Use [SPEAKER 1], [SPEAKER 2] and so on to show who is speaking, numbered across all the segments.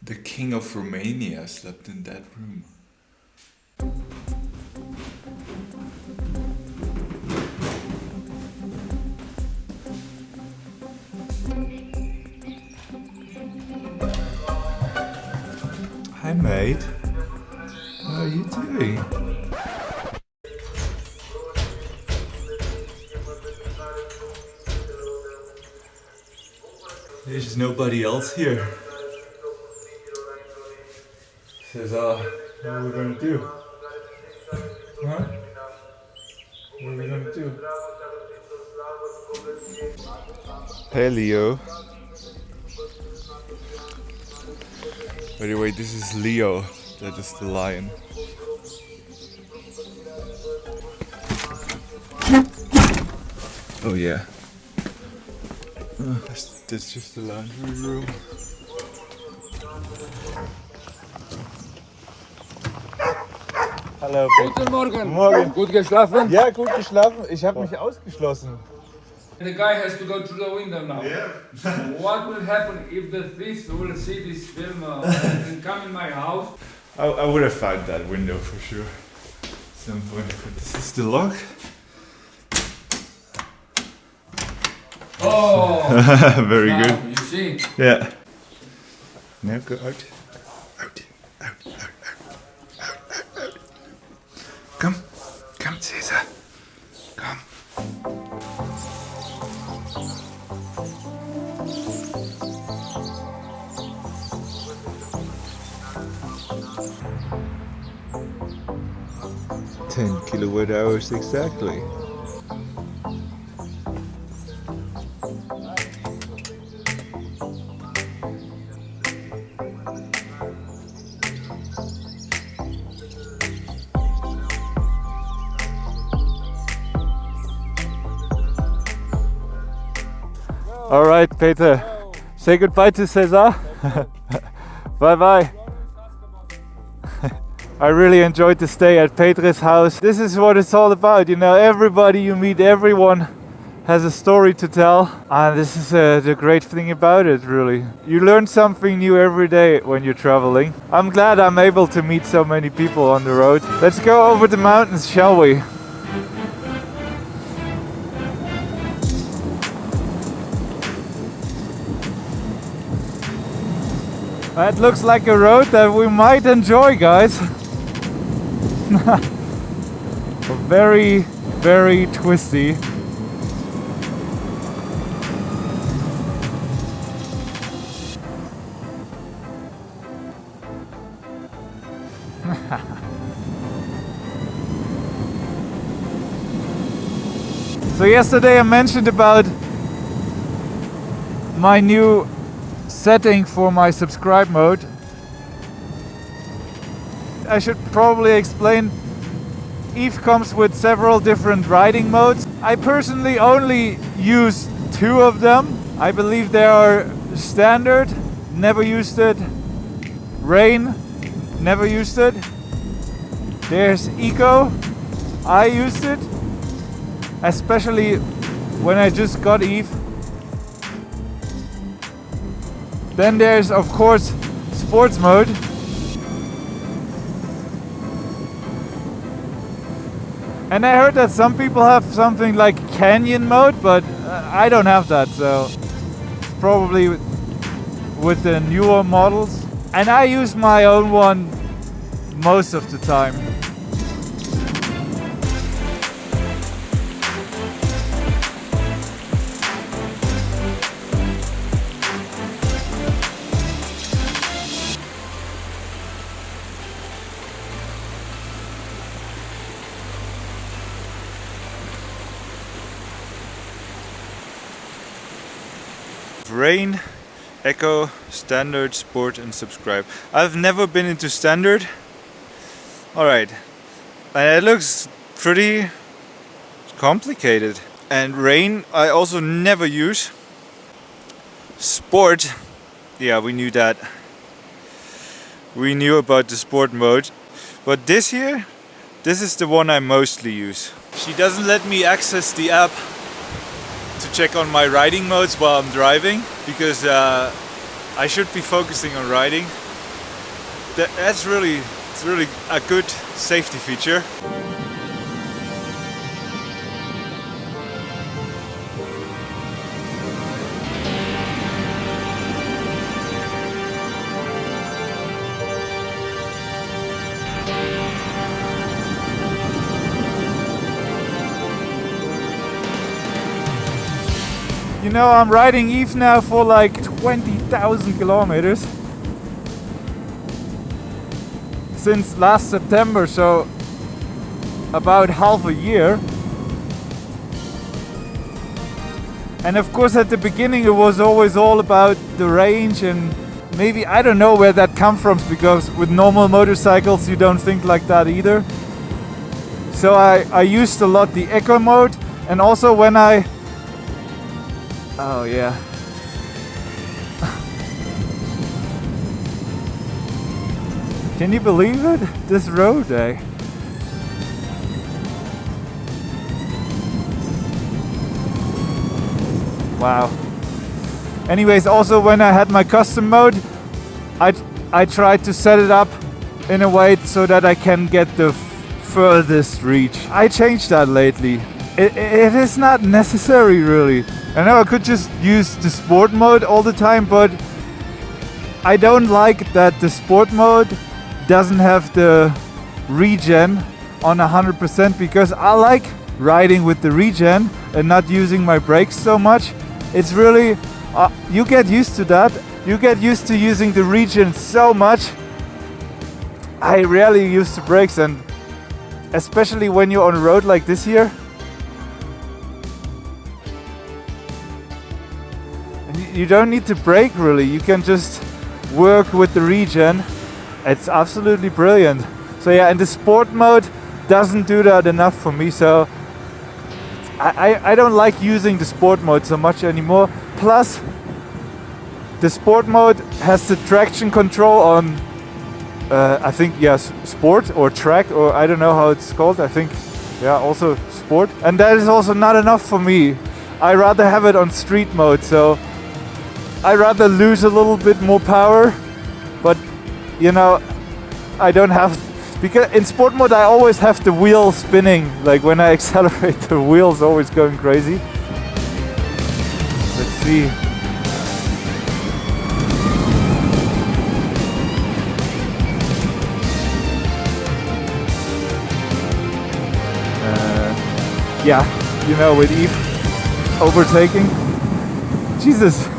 [SPEAKER 1] The king of Romania slept in that room. Hi mate, how are you doing? There's nobody else here. Says, what are we gonna do? Huh? What are we gonna do? Hey Leo. By the way, this is Leo. That is the lion. Oh yeah. That's just the laundry room. Hallo.
[SPEAKER 2] Guten Morgen.
[SPEAKER 1] Morgen.
[SPEAKER 2] Gut geschlafen?
[SPEAKER 1] Ja, gut geschlafen. Ich habe mich ausgeschlossen.
[SPEAKER 2] The guy has to go through the window now. Yeah. What will happen if the thief will see this film and come in my house?
[SPEAKER 1] I would have found that window for sure at some point. But this is the lock.
[SPEAKER 2] Oh.
[SPEAKER 1] Very
[SPEAKER 2] now,
[SPEAKER 1] good.
[SPEAKER 2] You see?
[SPEAKER 1] Yeah. Now go out. Out. Out. Out. Out. Out. Out. Come. Come, Caesar. Come. $10 kilowatt hours exactly. All right, Peter. Say goodbye to Cesar. Bye bye. I really enjoyed the stay at Petr's house. This is what it's all about, you know, everybody you meet, everyone has a story to tell. And this is the great thing about it, really. You learn something new every day when you're traveling. I'm glad I'm able to meet so many people on the road. Let's go over the mountains, shall we? That looks like a road that we might enjoy, guys. Very, very twisty. So yesterday I mentioned about my new setting for my subscribe mode. I should probably explain. Eve comes with several different riding modes. I personally only use 2 of them. I believe they are standard, never used it. Rain, never used it. There's Eco, I used it, especially when I just got Eve. Then there's of course sports mode. And I heard that some people have something like canyon mode, but I don't have that, so probably with the newer models. And I use my own one most of the time. Rain, Eco, Standard, Sport and Subscribe. I've never been into Standard. Alright, and it looks pretty complicated. And Rain I also never use. Sport, yeah, we knew that. We knew about the Sport mode. But this here, this is the one I mostly use. She doesn't let me access the app to check on my riding modes while I'm driving, because I should be focusing on riding.
[SPEAKER 3] It's really a good safety feature.
[SPEAKER 1] You know, I'm riding Eve now for like 20,000 kilometers since last September, so about half a year. And of course at the beginning it was always all about the range, and maybe I don't know where that comes from, because with normal motorcycles you don't think like that either. So I used a lot the eco mode, and also when oh yeah. Can you believe it? This road, eh? Wow. Anyways, also when I had my custom mode, I tried to set it up in a way so that I can get the furthest reach. I changed that lately. It is not necessary really. I know I could just use the sport mode all the time, but I don't like that the sport mode doesn't have the regen on 100%, because I like riding with the regen and not using my brakes so much. It's really, you get used to that. You get used to using the regen so much. I rarely use the brakes, and especially when you're on a road like this here. You don't need to brake really, you can just work with the regen. It's absolutely brilliant. So yeah, and the sport mode doesn't do that enough for me, so I don't like using the sport mode so much anymore. Plus, the sport mode has the traction control on, I think, yes, sport or track, or I don't know how it's called, I think, yeah, also sport. And that is also not enough for me. I rather have it on street mode, so I rather lose a little bit more power, but you know, I don't have, because in sport mode I always have the wheel spinning, like when I accelerate the wheel's always going crazy. Let's see. Yeah, you know, with Eve overtaking. Jesus.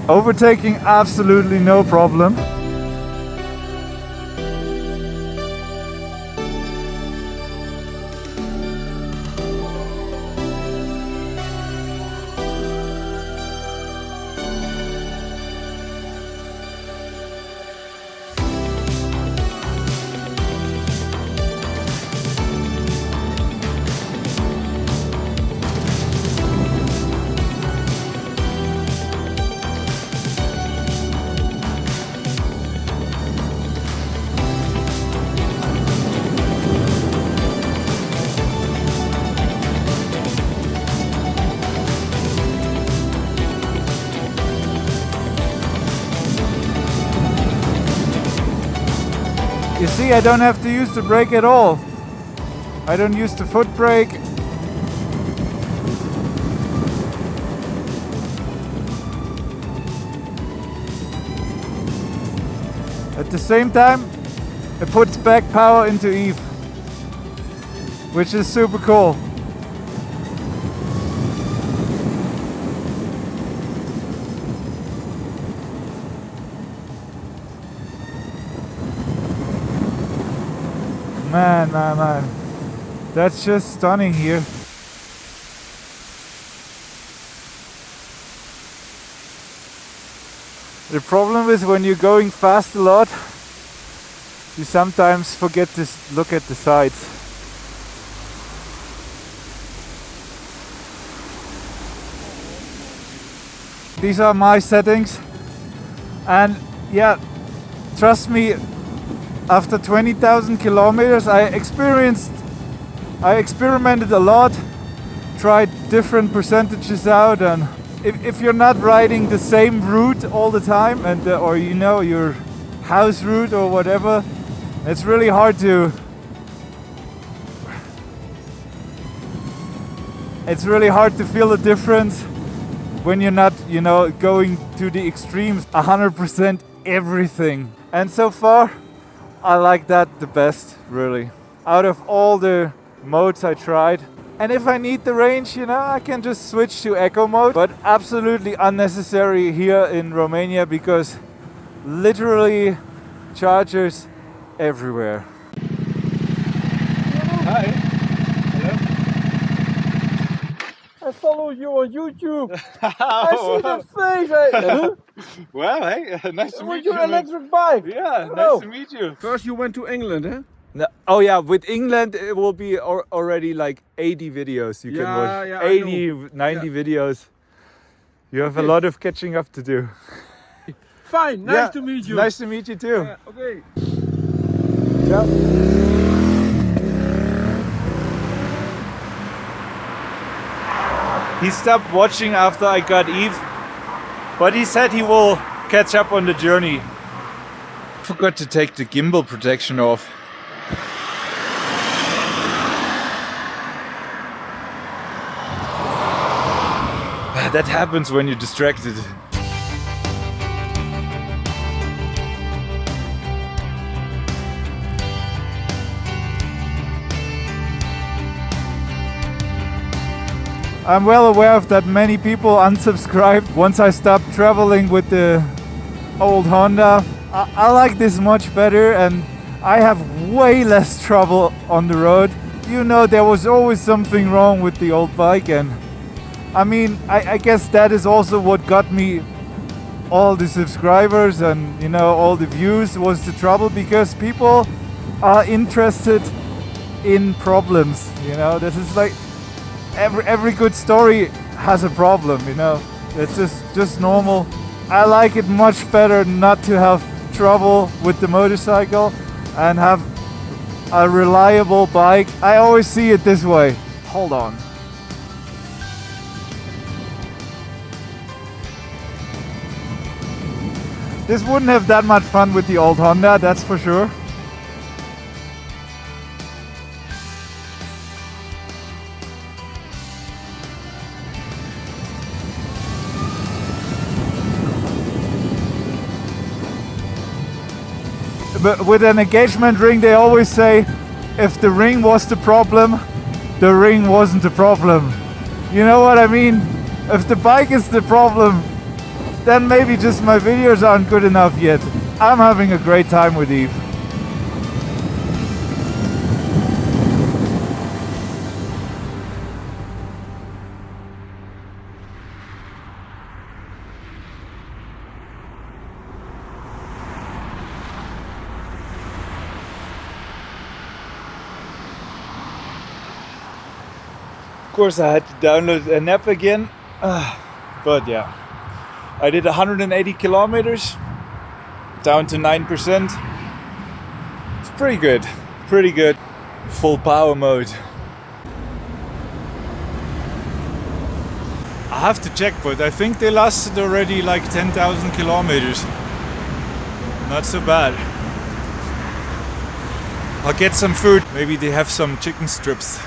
[SPEAKER 1] Overtaking, absolutely no problem. You see, I don't have to use the brake at all. I don't use the foot brake. At the same time, it puts back power into Eve, which is super cool. Man. That's just stunning here. The problem is when you're going fast a lot, you sometimes forget to look at the sides. These are my settings, and yeah, trust me, After 20,000 kilometers, I experimented a lot, tried different percentages out, and if you're not riding the same route all the time, and or you know your house route or whatever, it's really hard to feel the difference when you're not, you know, going to the extremes 100% everything. And so far I like that the best, really, out of all the modes I tried. And if I need the range, you know, I can just switch to eco mode, but absolutely unnecessary here in Romania because literally chargers everywhere.
[SPEAKER 3] Hi. Hello.
[SPEAKER 4] I follow you on YouTube. I see that face.
[SPEAKER 3] Well, hey, nice to meet
[SPEAKER 4] With your
[SPEAKER 3] you.
[SPEAKER 4] electric bike.
[SPEAKER 3] Yeah,
[SPEAKER 4] Hello.
[SPEAKER 3] nice to meet you.
[SPEAKER 4] First you went to England, huh?
[SPEAKER 1] No, oh yeah, with England it will be already like 80 videos you can watch.
[SPEAKER 4] Yeah, I
[SPEAKER 1] 80, 90 videos. You have a lot of catching up to do.
[SPEAKER 4] Fine, nice to meet you.
[SPEAKER 1] Nice to meet you too.
[SPEAKER 4] Yeah, okay.
[SPEAKER 1] Yeah. He stopped watching after I got Eve, but he said he will catch up on the journey. Forgot to take the gimbal protection off. That happens when you're distracted. I'm well aware of that many people unsubscribed once I stopped traveling with the old Honda. I like this much better and I have way less trouble on the road. You know, there was always something wrong with the old bike, and I mean, I guess that is also what got me all the subscribers and, you know, all the views was the trouble, because people are interested in problems, you know. This is like every good story has a problem, you know. It's just normal. I like it much better not to have trouble with the motorcycle and have a reliable bike. I always see it this way. Hold on. This wouldn't have that much fun with the old Honda, that's for sure. But with an engagement ring, they always say, if the ring was the problem, the ring wasn't the problem. You know what I mean? If the bike is the problem, then maybe just my videos aren't good enough yet. I'm having a great time with Eve. Of course I had to download an app again, but yeah. I did 180 kilometers, down to 9%. It's pretty good, pretty good. Full power mode. I have to check, but I think they lasted already like 10,000 kilometers. Not so bad. I'll get some food. Maybe they have some chicken strips.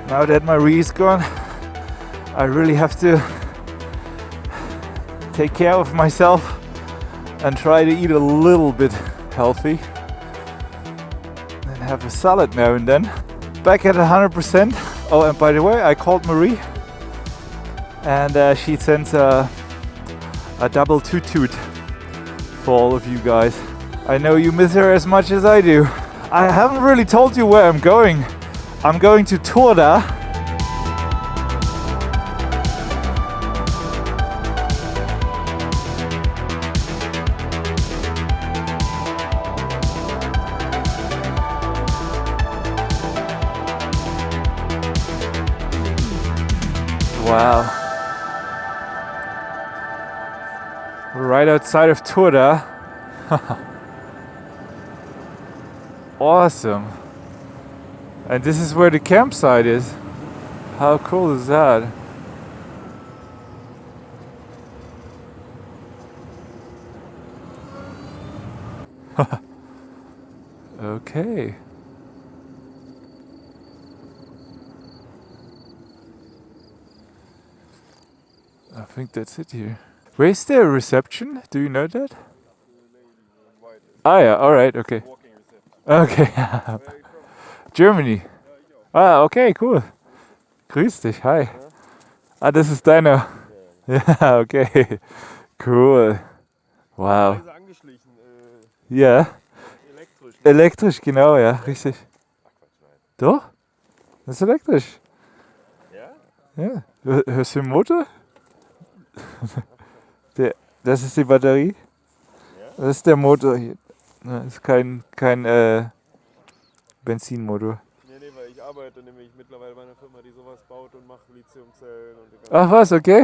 [SPEAKER 1] Now that Maree is gone, I really have to take care of myself and try to eat a little bit healthy and have a salad now and then. Back at 100%. Oh, and by the way, I called Maree and she sends a double toot for all of you guys. I know you miss her as much as I do. I haven't really told you where I'm going. I'm going to Torda. Wow. We're right outside of Turda. Awesome. And this is where the campsite is. How cool is that? Okay. I think that's it here. Where's the reception? Do you know that? Ah yeah, alright, okay. Okay. Germany. Ah, okay, cool. Grüß dich, hi. Ah, das ist deiner. Ja, okay. Cool. Wow. Ja. Elektrisch, genau, ja, richtig. Doch? Das ist elektrisch. Ja? Ja. Hörst du den Motor? Das ist die Batterie. Das ist der Motor hier. Das ist kein Benzinmotor.
[SPEAKER 4] Nee, weil ich arbeite nämlich mittlerweile bei einer Firma, die sowas baut und macht Lithiumzellen und die ganzen.
[SPEAKER 1] Ach was, okay.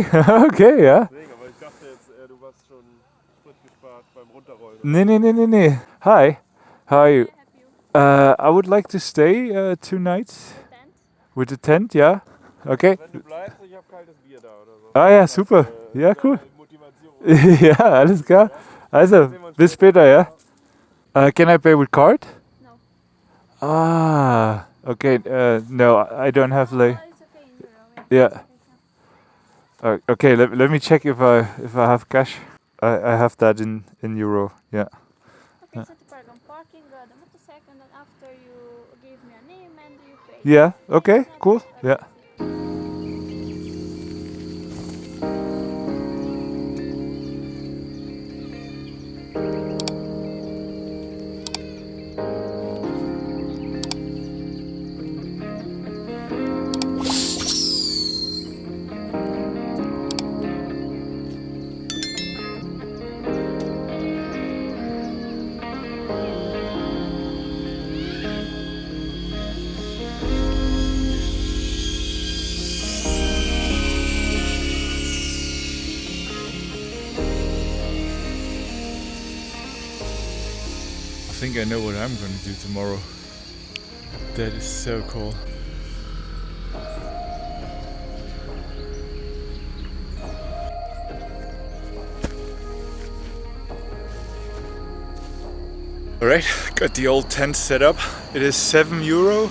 [SPEAKER 1] Okay, ja.
[SPEAKER 4] Deswegen, aber ich dachte jetzt, du warst schon Sprit gespart beim Runterrollen.
[SPEAKER 1] Nee. Hi. How are you? I would like to stay 2 nights. With the tent, yeah. Okay.
[SPEAKER 4] Wenn du bleibst, ich habe kaltes Bier da oder so.
[SPEAKER 1] Ah ja, super. Ja, cool.
[SPEAKER 4] Motivation.
[SPEAKER 1] Ja, alles klar. Also, bis später, ja. Can I pay with card?
[SPEAKER 5] No.
[SPEAKER 1] Ah, okay. No, I don't have like.
[SPEAKER 5] It's okay in euro.
[SPEAKER 1] Yeah. Okay, let me check if I have cash. I have that in euro. Yeah.
[SPEAKER 5] Okay, set the park on parking the motorcycle, and then after you give me a name and you pay.
[SPEAKER 1] Yeah. Okay. Cool. Yeah. I think I know what I'm gonna do tomorrow. That is so cool. Alright, got the old tent set up. It is €7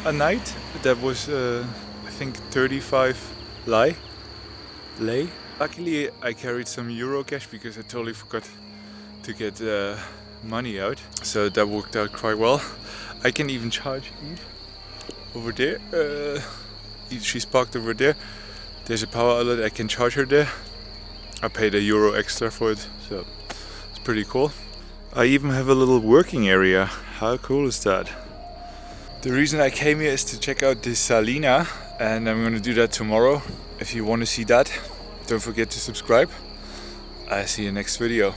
[SPEAKER 1] a night. That was I think 35 lei. Luckily I carried some Euro cash because I totally forgot to get money out, so that worked out quite well. I can even charge Eve over there. She's parked over there. There's a power outlet, I can charge her there. I paid €1 extra for it, so it's pretty cool. I even have a little working area. How cool is that? The reason I came here is to check out this Salina, and I'm gonna do that tomorrow. If you want to see that, don't forget to subscribe. I'll see you next video.